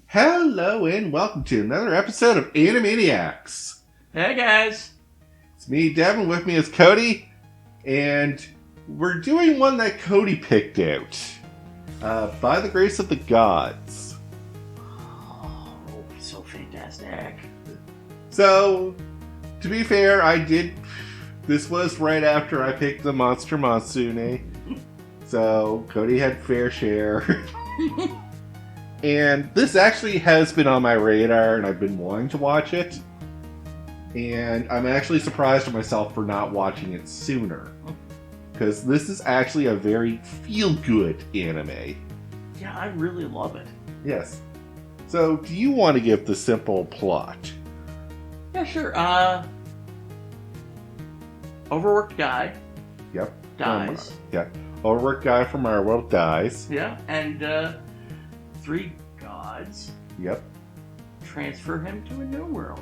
Hello and welcome to another episode of Animeniacs. Hey guys! It's me, Devin. With me is Cody, and we're doing one that Cody picked out. By the Grace of the Gods. Oh, so fantastic. So, to be fair, this was right after I picked the Monster Monsoon. So, Cody had fair share. And this actually has been on my radar, and I've been wanting to watch it. And I'm actually surprised at myself for not watching it sooner. Because this is actually a very feel-good anime. Yeah, I really love it. Yes. So, do you want to give the simple plot? Yeah, sure. Overworked guy. Yep. Dies. Yeah. Overworked guy from our world dies. Yeah, and 3 gods Yep. transfer him to a new world.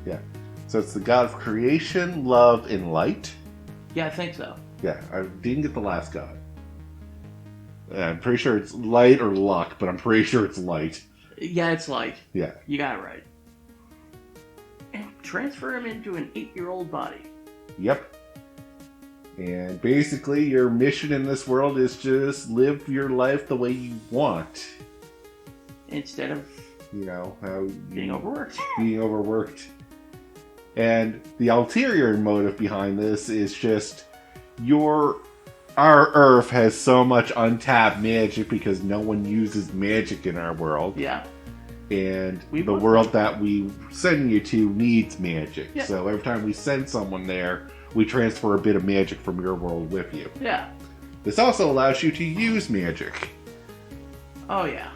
Yeah. So it's the god of creation, love, and light. Yeah, I think so. Yeah, I didn't get the last god. I'm pretty sure it's light or luck, but I'm pretty sure it's light. Yeah, it's light. Yeah. You got it right. And transfer him into an 8-year-old body. Yep. And basically, your mission in this world is just live your life the way you want. Instead of being overworked. And the ulterior motive behind this is just our Earth has so much untapped magic because no one uses magic in our world. Yeah. And the world that we send you to needs magic. Yeah. So every time we send someone there, we transfer a bit of magic from your world with you. Yeah. This also allows you to use magic. Oh, yeah.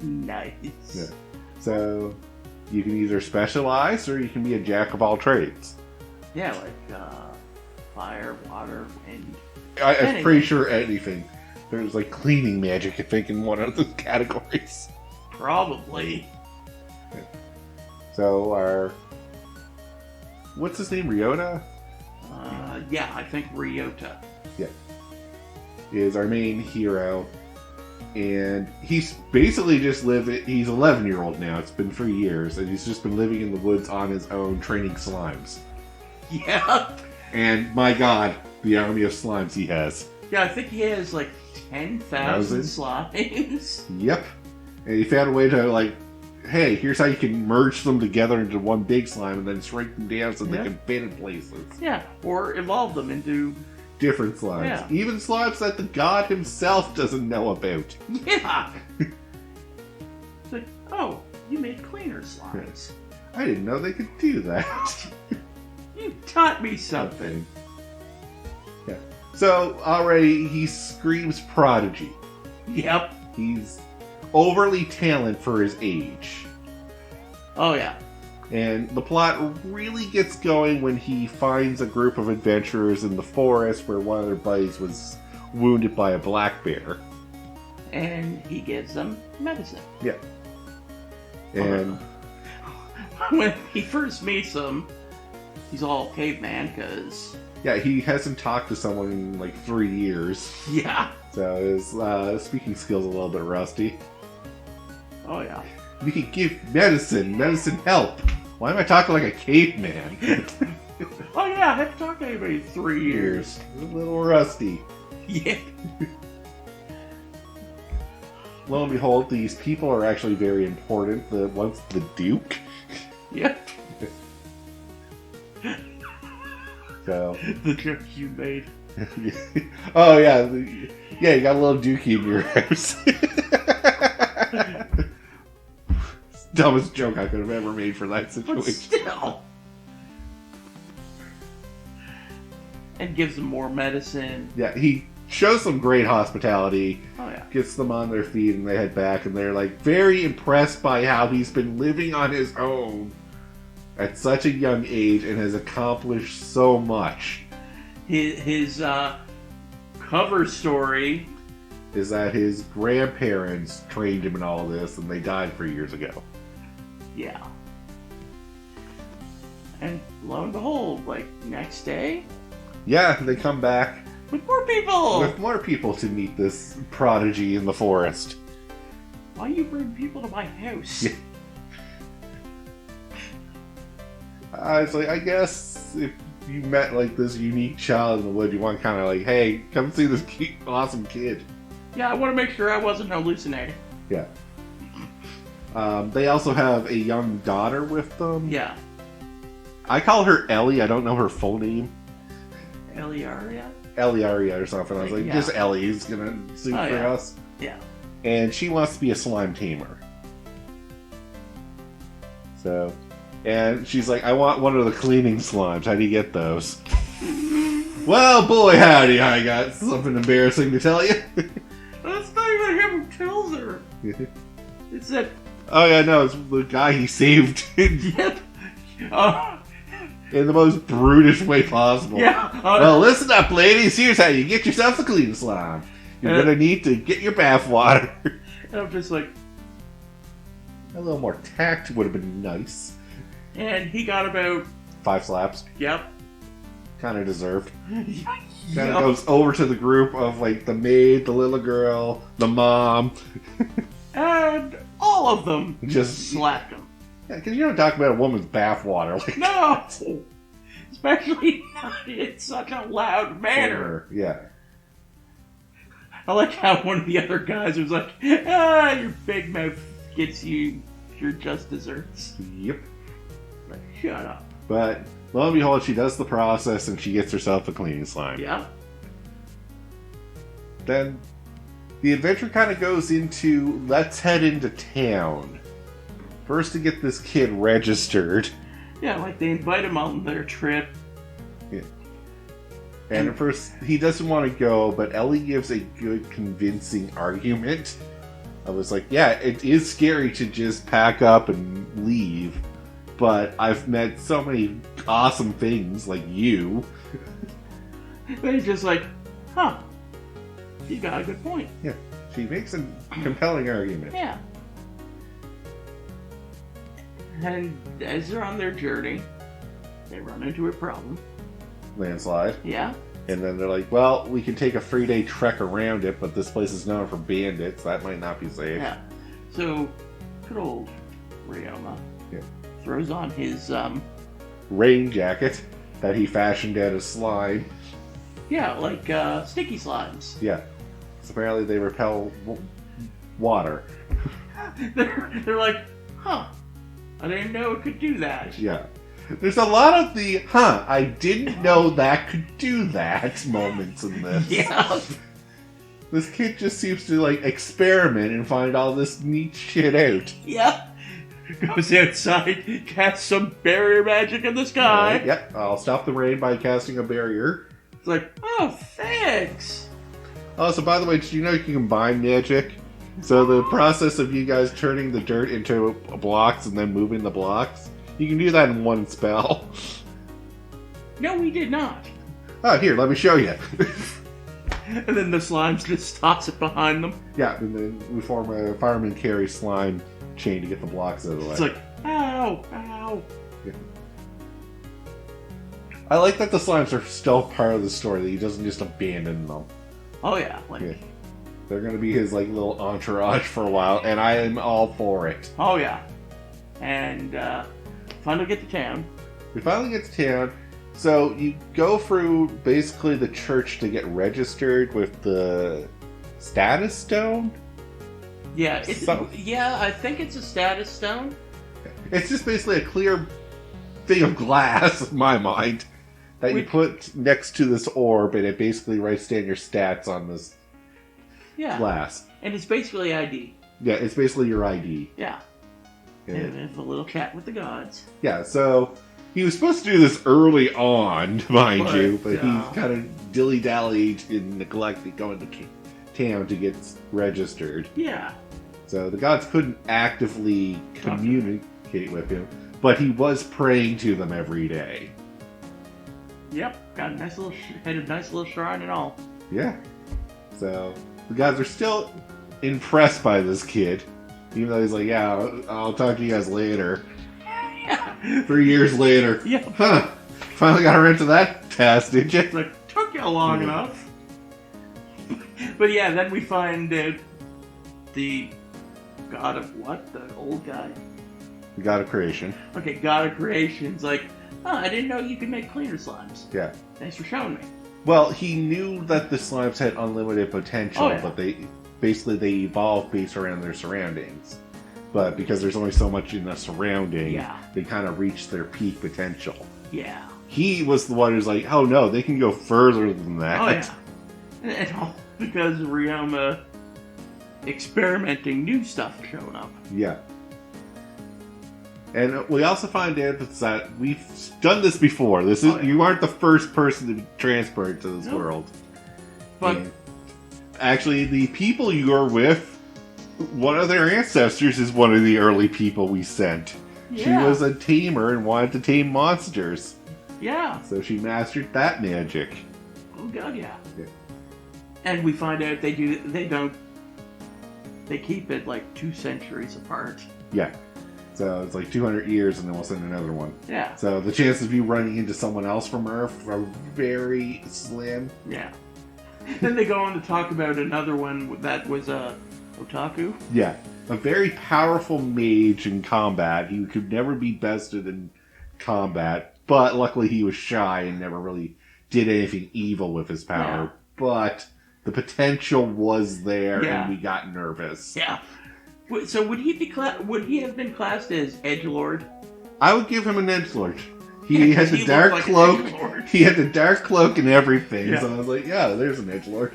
Nice. Yeah. So you can either specialize or you can be a jack of all trades. Yeah, like fire, water, wind. I'm pretty sure anything. There's like cleaning magic, I think, in one of those categories. Probably. Yeah. So what's his name? Ryota? Yeah, I think Ryota. Yeah. Is our main hero. And he's basically just he's 11-year-old now. It's been 3 years. And he's just been living in the woods on his own, training slimes. Yeah. And my god, the army of slimes he has. Yeah, I think he has like 10,000 slimes. Yep. And he found a way to hey, here's how you can merge them together into one big slime and then shrink them down so they can fit in places. Yeah, or evolve them into different slimes. Yeah. Even slimes that the god himself doesn't know about. Yeah. It's like, oh, you made cleaner slimes. I didn't know they could do that. You taught me something. Yeah. So already he screams prodigy. Yep. He's overly talented for his age. Oh yeah. And the plot really gets going when he finds a group of adventurers in the forest where one of their buddies was wounded by a black bear. And he gives them medicine. Yeah. And when he first meets them, he's all caveman because... Yeah, he hasn't talked to someone in like 3 years. Yeah. So his speaking skills a little bit rusty. Oh yeah. You can give medicine help. Why am I talking like a caveman? Oh yeah, I haven't talked to anybody in 3 years. A little rusty. Yeah. Lo and behold, these people are actually very important. One's the Duke. Yep. So the joke you made. Oh yeah, yeah. You got a little Dookie in your house. Dumbest joke I could have ever made for that situation. But still. And gives them more medicine. Yeah, he shows them great hospitality. Oh yeah. Gets them on their feet and they head back and they're like very impressed by how he's been living on his own at such a young age and has accomplished so much. His cover story is that his grandparents trained him in all this and they died 3 years ago. Yeah. And lo and behold, like next day? Yeah, they come back. With more people! With more people to meet this prodigy in the forest. Why you bring people to my house? Yeah. It's like, I guess if you met like this unique child in the woods, you want kind of like, hey, come see this cute, awesome kid. Yeah, I want to make sure I wasn't hallucinating. Yeah. They also have a young daughter with them. Yeah. I call her Ellie. I don't know her full name. Eliaria? Eliaria or something. I was like, Yeah. just Ellie's gonna suit for yeah. us. Yeah. And she wants to be a slime tamer. So, and she's like, I want one of the cleaning slimes. How do you get those? Well, boy, howdy, I got something embarrassing to tell you. That's not even him who tells her. It's that. Oh, yeah, no, it's the guy he saved Yep. in the most brutish way possible. Yeah. Well, listen up, ladies. Here's how you get yourself a clean slime. You're gonna need to get your bath water. And I'm just like. A little more tact would have been nice. And he got about. 5 slaps. Yep. Kind of deserved. Yep. Kind of goes over to the group of like the maid, the little girl, the mom. And all of them Just slapped him. Yeah, because you don't talk about a woman's bath water. Like, No! Especially not in such a loud manner. Yeah. I like how one of the other guys was like, your big mouth gets you your just desserts. Yep. Like, shut up. But lo and behold, she does the process and she gets herself a cleaning slime. Yeah. Then the adventure kind of goes into, let's head into town. First to get this kid registered. Yeah, like they invite him on their trip. Yeah. And at first, he doesn't want to go, but Ellie gives a good, convincing argument. I was like, yeah, it is scary to just pack up and leave, but I've met so many awesome things, like you. Then he's just like, huh, you got a good point. Yeah, she makes a compelling argument. Yeah. And as they're on their journey, they run into a problem. Landslide. Yeah. And then they're like, well, we can take a 3-day trek around it, but this place is known for bandits. That might not be safe. Yeah. So, good old Ryoma throws on his, rain jacket that he fashioned out of slime. yeah, like, sticky slimes. Yeah. So apparently they repel water. They're like, huh, I didn't know it could do that. Yeah. There's a lot of the, I didn't know that could do that moments in this. Yeah. This kid just seems to, like, experiment and find all this neat shit out. Yeah. Goes outside, casts some barrier magic in the sky. Right, yep, I'll stop the rain by casting a barrier. It's like, oh, thanks. Oh, so by the way, did you know you can combine magic? So the process of you guys turning the dirt into blocks and then moving the blocks, you can do that in one spell. No, we did not. Oh, here, let me show you. And then the slimes just toss it behind them. Yeah, and then we form a fireman carry slime chain to get the blocks out of the way. It's like, ow, ow. Yeah. I like that the slimes are still part of the story, that he doesn't just abandon them. Oh, yeah. Like, Yeah. They're going to be his like little entourage for a while, and I am all for it. oh, yeah. And, finally get to town. We finally get to town. So you go through basically the church to get registered with the status stone. Yeah, So- I think it's a status stone. It's just basically a clear thing of glass, in my mind, that you put next to this orb, and it basically writes down your stats on this glass. And it's basically ID. Yeah, it's basically your ID. Yeah. And it's a little chat with the gods. Yeah, so he was supposed to do this early on, mind you, but he kind of dilly-dallied and neglected going to town to get registered. Yeah. So the gods couldn't actively communicate with him, but he was praying to them every day. Yep. Got a nice little had a nice little shrine and all. Yeah. So the gods are still impressed by this kid, even though he's like, yeah, I'll talk to you guys later. Yeah. 3 years later. Yeah. Huh. Finally got around to that task, did you? It's like, took you long enough. But yeah, then we find the God of what? The old guy? The God of Creation. Okay, God of Creation's like, oh, I didn't know you could make cleaner slimes. Yeah. Thanks for showing me. Well, he knew that the slimes had unlimited potential, but they evolved based around their surroundings. But because there's only so much in the surrounding, they kind of reached their peak potential. Yeah. He was the one who's like, oh no, they can go further than that. Oh yeah. And all because of Ryoma experimenting new stuff showing up. Yeah. And we also find out that we've done this before. You aren't the first person to be transported to this world. But and actually, the people you're with, one of their ancestors is one of the early people we sent. yeah. She was a tamer and wanted to tame monsters. Yeah. So she mastered that magic. Oh god, yeah. And we find out they keep it like 2 centuries apart. Yeah. So it's like 200 years and then we'll send another one. Yeah. So the chances of you running into someone else from Earth are very slim. Yeah. Then they go on to talk about another one that was Otaku. Yeah. A very powerful mage in combat. He could never be bested in combat, but luckily he was shy and never really did anything evil with his power. Yeah. But the potential was there and we got nervous. Yeah. So would he have been classed as edgelord? I would give him an edgelord. He had the dark like cloak. He had the dark cloak and everything. Yeah. So I was like, yeah, there's an edgelord.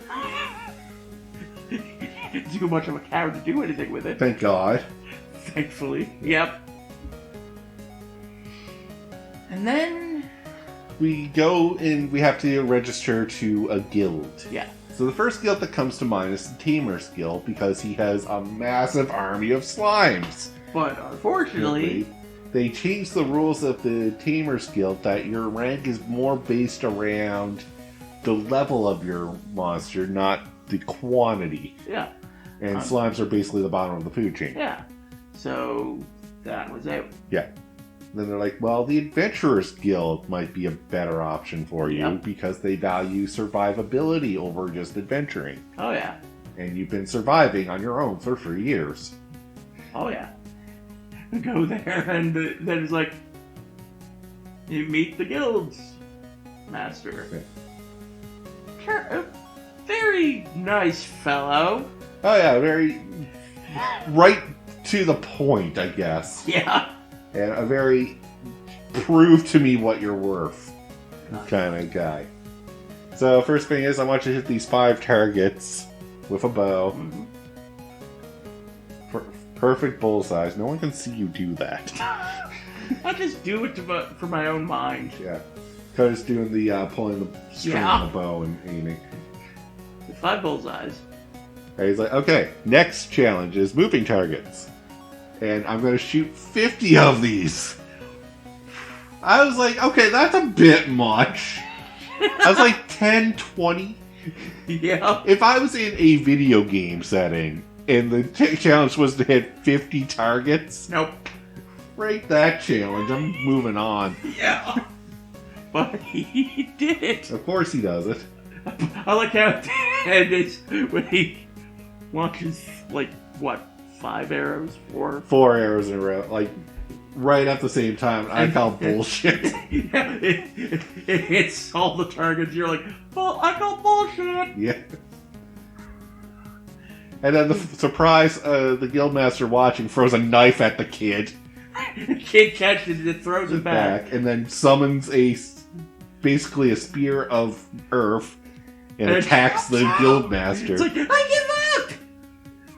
Too much of a coward to do anything with it. Thank God. Thankfully. Yep. And then we go and we have to register to a guild. Yeah. So the first guild that comes to mind is the Tamer's Guild because he has a massive army of slimes. But unfortunately, they changed the rules of the Tamer's Guild that your rank is more based around the level of your monster, not the quantity. Yeah. And slimes are basically the bottom of the food chain. Yeah. So that was it. Yeah. Then they're like, well, the Adventurers Guild might be a better option for you because they value survivability over just adventuring. Oh, yeah. And you've been surviving on your own for 3 years. Oh, yeah. Go there, and then it's like, you meet the guild's master. Yeah. A very nice fellow. Oh, yeah, very right to the point, I guess. Yeah. And a very prove to me what you're worth kind of guy. So first thing is I want you to hit these 5 targets with a bow. Mm-hmm. Perfect bullseyes. No one can see you do that. I just do it for my own mind. Yeah. Cody's doing the pulling the string on the bow and aiming. 5 bullseyes. And he's like, okay, next challenge is moving targets. And I'm going to shoot 50 of these. I was like, okay, that's a bit much. I was like 10, 20. Yeah. If I was in a video game setting and the challenge was to hit 50 targets, nope. Break that challenge. I'm moving on. Yeah. But he did it. Of course he does it. I like how it is when he launches, like, what, 5 arrows? 4? 4 arrows in a row. Like, right at the same time. I call bullshit. Yeah, it hits all the targets. You're like, well, I call bullshit. Yeah. And then the surprise, the guildmaster watching throws a knife at the kid. The kid catches it and throws it back. And then summons basically a spear of earth and attacks the guildmaster. It's like, I give up!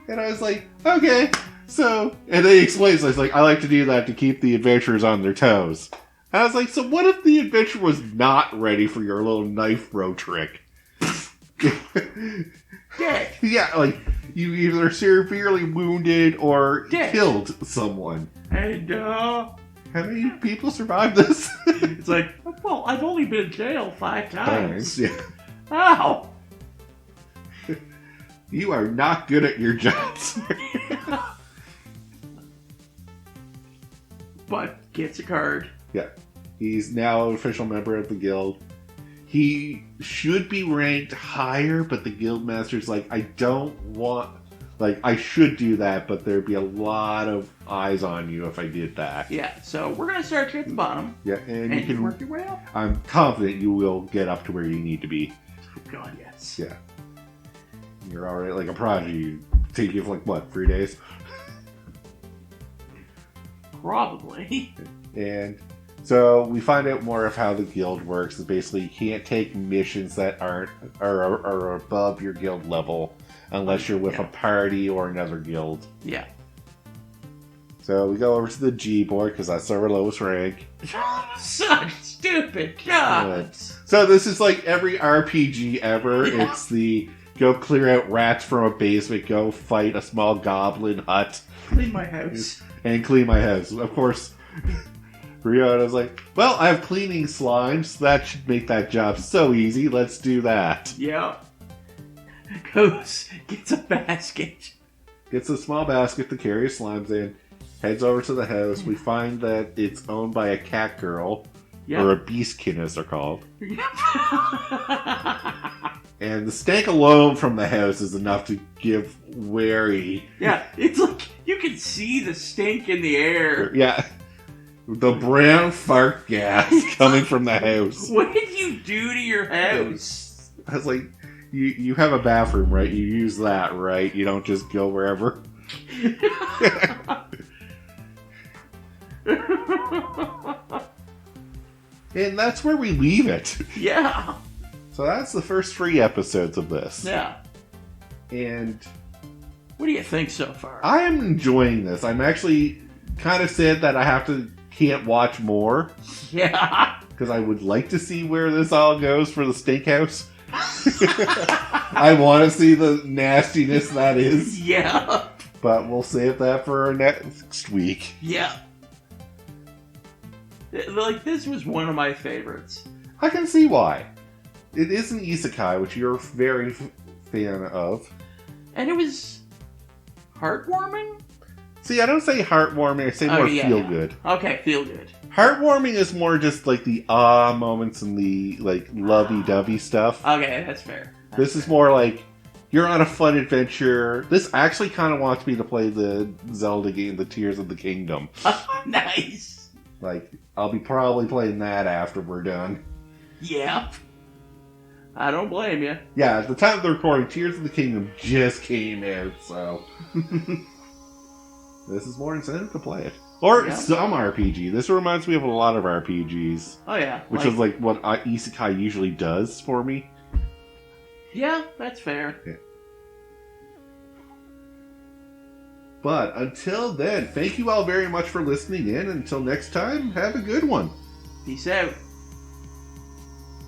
And I was like, okay. So, and then he explains, I like to do that to keep the adventurers on their toes. And I was like, so what if the adventurer was not ready for your little knife throw trick? Dead. Yeah, like, you either severely wounded or killed someone. And, how many people survived this? It's like, well, I've only been in jail 5 times. Yeah. Ow! You are not good at your jobs. But gets a card. Yeah. He's now an official member of the guild. He should be ranked higher, but the guildmaster's like, I don't want... Like, I should do that, but there'd be a lot of eyes on you if I did that. Yeah, so we're going to start you at the bottom. Yeah, and you can work your way up. I'm confident you will get up to where you need to be. Oh, God, yes. Yeah. You're already like a prodigy. Take you for like, what, 3 days? Probably. And so we find out more of how the guild works. Is basically you can't take missions that are above your guild level unless you're with a party or another guild. Yeah. So we go over to the G board because that's our lowest rank. Such stupid gods. So this is like every RPG ever. Yeah. It's the go clear out rats from a basement, go fight a small goblin hut. Clean my house. And clean my house. Of course, Riona's like, well, I have cleaning slimes. So that should make that job so easy. Let's do that. Yeah. Goes, gets a basket. Gets a small basket to carry slimes in. Heads over to the house. We find that it's owned by a cat girl. Yep. Or a beastkin, as they're called. Yep. And the stank alone from the house is enough to give wary. Yeah, it's like you can see the stink in the air. Yeah. The brown fart gas coming from the house. What did you do to your house? I was like, you have a bathroom, right? You use that, right? You don't just go wherever. And that's where we leave it. Yeah. So that's the first 3 episodes of this. Yeah. And what do you think so far? I am enjoying this. I'm actually kind of sad that I can't watch more. Yeah. Because I would like to see where this all goes for the steakhouse. I want to see the nastiness that is. Yeah. But we'll save that for next week. Yeah. Like, this was one of my favorites. I can see why. It is an isekai, which you're very fan of. And it was heartwarming? See, I don't say heartwarming, I say more feel good. Okay, feel good. Heartwarming is more just like the moments and the like lovey-dovey stuff. Okay, that's fair. This is more like you're on a fun adventure. This actually kind of wants me to play the Zelda game, the Tears of the Kingdom. Nice. Like, I'll be probably playing that after we're done. Yeah. I don't blame you. Yeah, at the time of the recording, Tears of the Kingdom just came out, so this is more incentive to play it. Or some RPG. This reminds me of a lot of RPGs. Oh, yeah. Which is like what isekai usually does for me. Yeah, that's fair. Yeah. But until then, thank you all very much for listening in. Until next time, have a good one. Peace out.